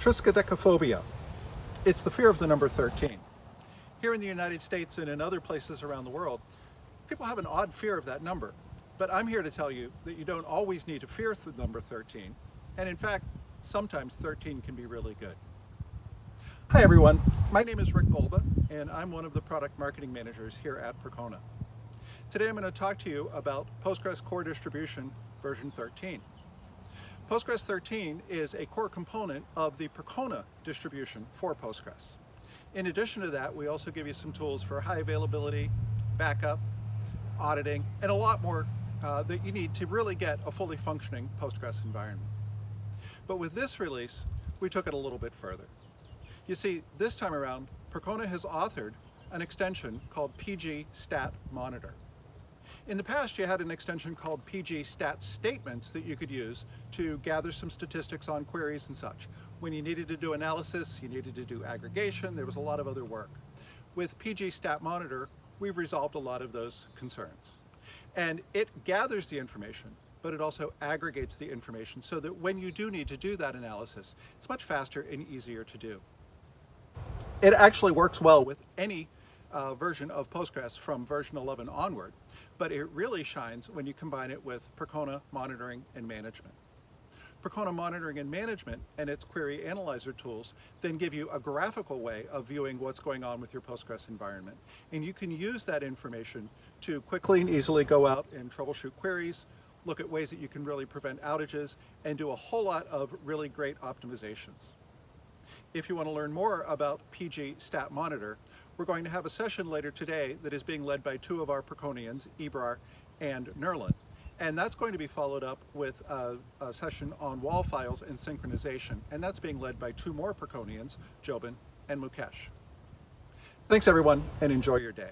triskaidekaphobia. It's the fear of the number 13. Here in the United States and in other places around the world, people have an odd fear of that number. But I'm here to tell you that you don't always need to fear the number 13. And in fact, sometimes 13 can be really good. Hi everyone, my name is Rick Golba, and I'm one of the product marketing managers here at Percona. Today I'm going to talk to you about Postgres core distribution version 13. Postgres 13 is a core component of the Percona distribution for Postgres. In addition to that, we also give you some tools for high availability, backup, auditing, and a lot more that you need to really get a fully functioning Postgres environment. But with this release, we took it a little bit further. You see, this time around, Percona has authored an extension called PG Stat Monitor. In the past, you had an extension called PG Stat Statements that you could use to gather some statistics on queries and such. When you needed to do analysis, you needed to do aggregation, there was a lot of other work. With PG Stat Monitor, we've resolved a lot of those concerns. And it gathers the information, but it also aggregates the information so that when you do need to do that analysis, it's much faster and easier to do. It actually works well with any version of Postgres from version 11 onward, but it really shines when you combine it with Percona Monitoring and Management. Percona Monitoring and Management and its query analyzer tools then give you a graphical way of viewing what's going on with your Postgres environment. And you can use that information to quickly and easily go out and troubleshoot queries, look at ways that you can really prevent outages, and do a whole lot of really great optimizations. If you want to learn more about PG Stat Monitor, we're going to have a session later today that is being led by two of our Perconians, Ebrar and Nerlin. And that's going to be followed up with a session on wall files and synchronization. And that's being led by two more Perconians, Jobin and Mukesh. Thanks everyone, and enjoy your day.